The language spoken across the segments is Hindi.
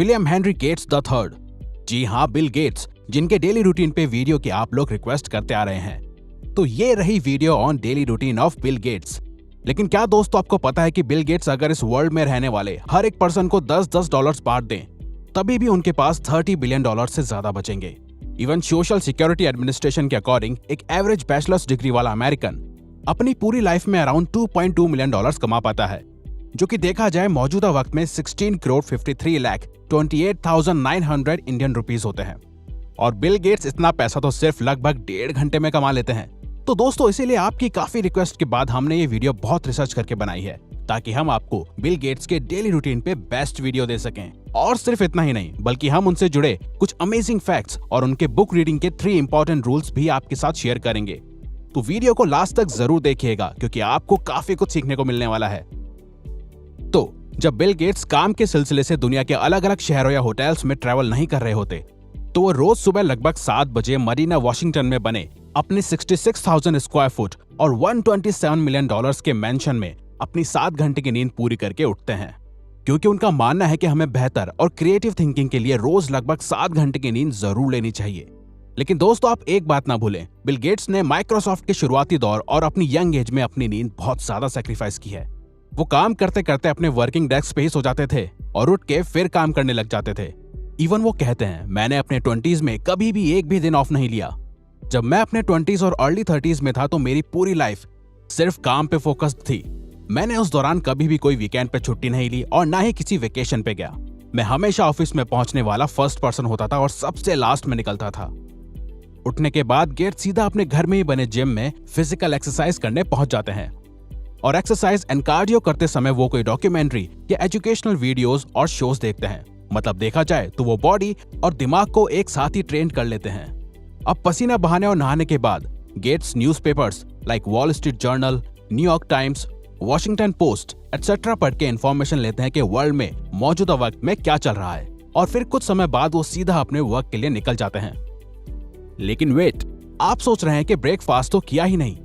William Henry Gates the third. जी हाँ, बिल गेट्स, जिनके डेली रूटीन पे वीडियो की आप लोग रिक्वेस्ट करते आ रहे हैं। तो ये रही video on daily routine of Bill Gates. लेकिन क्या दोस्तों आपको पता है कि बिल गेट्स अगर इस वर्ल्ड में रहने वाले हर एक पर्सन को 10-10 डॉलर्स बांट दें, तभी भी उनके पास $30 बिलियन से ज्यादा बचेंगे। इवन सोशल सिक्योरिटी एडमिनिस्ट्रेशन के अकॉर्डिंग एक एवरेज बैचलर्स डिग्री वाला अमेरिकन अपनी पूरी लाइफ में अराउंड $2.2 मिलियन कमा पाता है, जो कि देखा जाए मौजूदा वक्त में 16,53,28,900 इंडियन रुपीस होते हैं। और बिल गेट्स इतना पैसा तो सिर्फ लगभग 1.5 घंटे में कमा लेते हैं। तो दोस्तों इसीलिए आपकी काफी रिक्वेस्ट के बाद हमने ये वीडियो बहुत रिसर्च करके बनाई है, ताकि हम आपको बिल गेट्स के डेली रूटीन पे बेस्ट वीडियो दे सकें। और सिर्फ इतना ही नहीं, बल्कि हम उनसे जुड़े कुछ अमेजिंग फैक्ट्स और उनके बुक रीडिंग के 3 इंपॉर्टेंट रूल्स भी आपके साथ शेयर करेंगे। तो वीडियो को लास्ट तक जरूर देखिएगा, क्योंकि आपको काफी कुछ सीखने को मिलने वाला है। तो जब बिल गेट्स काम के सिलसिले से दुनिया के अलग अलग शहरों या होटल्स में ट्रैवल नहीं कर रहे होते, तो वो रोज सुबह लगभग 7 बजे मरीना वाशिंगटन में बने अपने 66,000 स्क्वायर फुट और $127 मिलियन के मैंशन में अपनी 7 घंटे की नींद पूरी करके उठते हैं, क्योंकि उनका मानना है कि हमें बेहतर और क्रिएटिव थिंकिंग के लिए रोज लगभग 7 घंटे की नींद जरूर लेनी चाहिए। लेकिन दोस्तों आप एक बात ना भूलें, बिल गेट्स ने माइक्रोसॉफ्ट के शुरुआती दौर और अपनी यंग एज में अपनी नींद बहुत ज्यादा सैक्रिफाइस की है। वो काम करते करते अपने वर्किंग डेस्क पे ही सो जाते थे और उठ के फिर काम करने लग जाते थे। इवन वो कहते हैं, मैंने अपने 20s में कभी भी एक भी दिन ऑफ नहीं लिया। जब मैं अपने 20s और अर्ली 30s में था तो मेरी पूरी लाइफ सिर्फ काम पे फोकस्ड थी। मैंने उस दौरान कभी भी कोई वीकेंड पे छुट्टी नहीं ली और ना ही किसी वेकेशन पे गया। मैं हमेशा ऑफिस में पहुंचने वाला फर्स्ट पर्सन होता था और सबसे लास्ट में निकलता था। उठने के बाद गेट्स सीधा अपने घर में ही बने जिम में फिजिकल एक्सरसाइज करने पहुंच जाते हैं और एक्सरसाइज एंड कार्डियो करते समय वो कोई डॉक्यूमेंट्री या एजुकेशनल वीडियोस और शोज देखते हैं। मतलब देखा जाए तो वो बॉडी और दिमाग को एक साथ ही ट्रेन कर लेते हैं। अब पसीना बहाने और नहाने के बाद Gates newspapers like Wall Street Journal, New York Times, Washington Post etcetera पढ़ के इन्फॉर्मेशन लेते हैं कि वर्ल्ड में मौजूदा वक्त में क्या चल रहा है, और फिर कुछ समय बाद वो सीधा अपने वर्क के लिए निकल जाते हैं। लेकिन वेट, आप सोच रहे हैं कि ब्रेकफास्ट तो किया ही नहीं।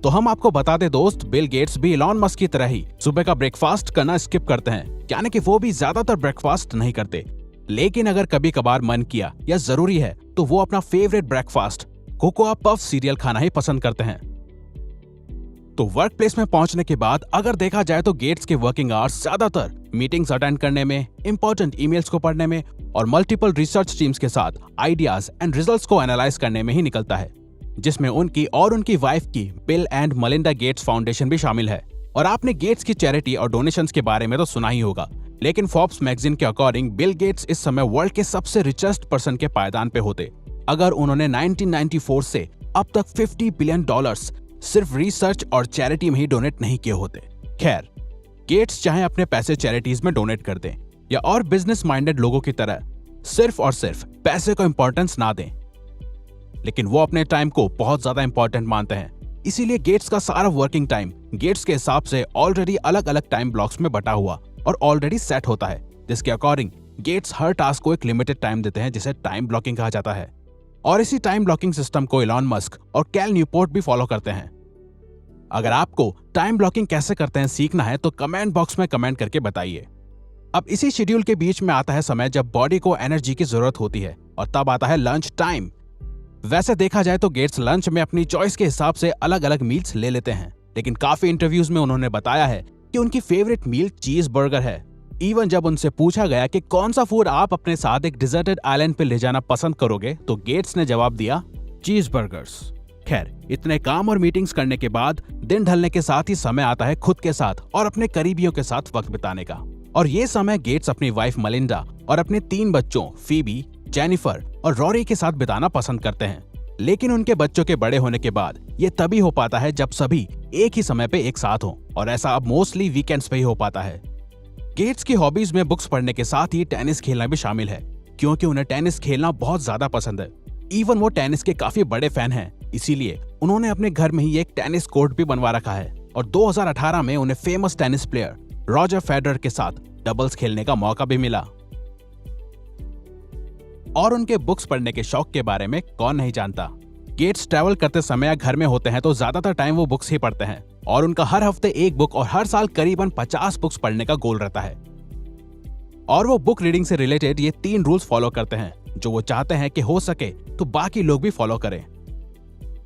तो हम आपको बता दें दोस्त, बिल गेट्स भी इलॉन मस्क की तरह ही सुबह का ब्रेकफास्ट करना स्किप करते हैं, यानी कि वो भी ज्यादातर ब्रेकफास्ट नहीं करते। लेकिन अगर कभी कभार मन किया या जरूरी है तो वो अपना favourite breakfast cocoa puff serial खाना ही पसंद करते हैं। तो वर्क प्लेस में पहुंचने के बाद अगर देखा जाए तो गेट्स के वर्किंग आवर्स ज्यादातर मीटिंग्स अटेंड करने में, इंपॉर्टेंट ईमेल्स को पढ़ने में और मल्टीपल रिसर्च टीम्स के साथ आइडियाज एंड रिजल्ट्स को एनालाइज करने में ही निकलता है, जिसमें उनकी और उनकी वाइफ की Bill and Melinda Gates Foundation भी शामिल है। और आपने गेट्स की चैरिटी और डोनेशंस के बारे में तो सुना ही होगा, लेकिन फोर्ब्स मैगजीन के अकॉर्डिंग बिल गेट्स इस समय वर्ल्ड के सबसे रिचेस्ट पर्सन के पायदान पे होते, अगर उन्होंने 1994 से अब तक $50 बिलियन सिर्फ रिसर्च और चैरिटी में ही डोनेट नहीं किए होते। खैर, गेट्स चाहे अपने पैसे चैरिटीज में डोनेट कर दें या और बिजनेस माइंडेड लोगों की तरह सिर्फ और सिर्फ पैसे को इंपॉर्टेंस ना दें, लेकिन वो अपने टाइम को बहुत ज्यादा इंपॉर्टेंट मानते हैं। इसीलिए गेट्स का सारा वर्किंग टाइम गेट्स के हिसाब से ऑलरेडी अलग अलग टाइम ब्लॉक्स में बटा हुआ और ऑलरेडी सेट होता है, जिसके अकॉर्डिंग गेट्स हर टास्क को एक लिमिटेड टाइम देते हैं, जिसे टाइम ब्लॉकिंग कहा जाता है। और इसी टाइम ब्लॉकिंग सिस्टम को इलॉन मस्क और कैल न्यूपोर्ट भी फॉलो करते हैं। अगर आपको टाइम ब्लॉकिंग कैसे करते हैं सीखना है तो कमेंट बॉक्स में कमेंट करके बताइए। अब इसी शेड्यूल के बीच में आता है समय जब बॉडी को एनर्जी की जरूरत होती है, और तब आता है लंच टाइम। वैसे देखा जाए तो गेट्स लंच में अपनी चॉइस के हिसाब से अलग अलग मील्स ले लेते हैं, लेकिन काफी इंटरव्यूज में उन्होंने बताया है कि उनकी फेवरेट मील चीज बर्गर है। इवन जब उनसे पूछा गया कि कौन सा फूड आप अपने साथ एक डिजर्टेड आइलैंड पे ले जाना पसंद करोगे, तो गेट्स ने जवाब दिया, चीज बर्गर्स। खैर, इतने काम और मीटिंग्स करने के बाद दिन ढलने के साथ ही समय आता है खुद के साथ और अपने करीबियों के साथ वक्त बिताने का। और ये समय गेट्स अपनी वाइफ मलिंडा और अपने 3 बच्चों फीबी, जेनिफर और रॉरी के साथ बिताना पसंद करते हैं। लेकिन उनके बच्चों के बड़े होने के बाद ये तभी हो पाता है जब सभी एक ही समय पे एक साथ हों, और ऐसा अब मोस्टली वीकेंड्स पे ही हो पाता है। गेट्स की हॉबीज में बुक्स पढ़ने के साथ ही टेनिस खेलना भी शामिल है, क्योंकि उन्हें टेनिस खेलना बहुत ज्यादा पसंद है। इवन वो टेनिस के काफी बड़े फैन हैं, इसीलिए उन्होंने अपने घर में ही एक टेनिस कोर्ट भी बनवा रखा है। और 2018 में उन्हें famous tennis player Roger Federer के साथ डबल्स खेलने का मौका भी मिला। और उनके बुक्स पढ़ने के शौक के बारे में कौन नहीं जानता। गेट्स ट्रैवल करते समय या घर में होते हैं तो ज्यादातर टाइम वो बुक्स ही पढ़ते हैं, और उनका हर हफ्ते एक बुक और हर साल करीबन 50 बुक्स पढ़ने का गोल रहता है। और वो बुक रीडिंग से रिलेटेड ये 3 रूल्स फॉलो करते हैं जो वो चाहते हैं कि हो सके तो बाकी लोग भी फॉलो करें।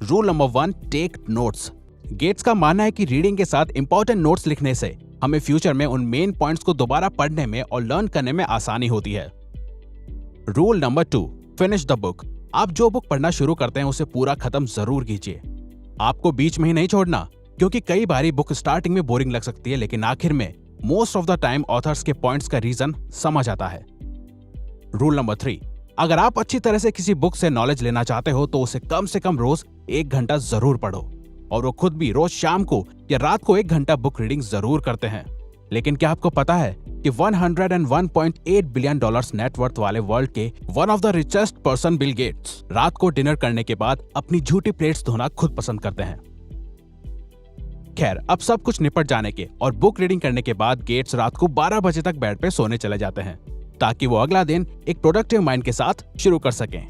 Rule number 1, take notes. Gates का मानना है कि रीडिंग के साथ इंपॉर्टेंट नोट्स लिखने से हमें फ्यूचर में उन मेन पॉइंट्स को दोबारा पढ़ने में और लर्न करने में आसानी होती है। Rule number 2, finish the book. आप जो बुक पढ़ना शुरू करते हैं उसे पूरा खत्म जरूर कीजिए। आपको बीच में ही नहीं छोड़ना, क्योंकि कई बारी बुक स्टार्टिंग में बोरिंग लग सकती है लेकिन आखिर में most of the time authors के पॉइंट्स का रीजन समझ आता है। रूल नंबर 3, अगर आप अच्छी तरह से किसी बुक से नॉलेज लेना चाहते हो तो उसे कम से कम रोज 1 घंटा जरूर पढ़ो। और वो खुद भी रोज शाम को या रात को 1 घंटा बुक रीडिंग जरूर करते हैं। लेकिन क्या आपको पता है कि 101.8 बिलियन डॉलर्स नेटवर्थ वाले वर्ल्ड के one of the richest person Bill Gates रात को डिनर करने के बाद अपनी झूठी प्लेट्स धोना खुद पसंद करते हैं। खैर, अब सब कुछ निपट जाने के और बुक रीडिंग करने के बाद गेट्स रात को 12 बजे तक बेड पे सोने चले जाते हैं ताकि वो अगला दिन एक प्रोडक्टिव माइंड के साथ शुरू कर सकें।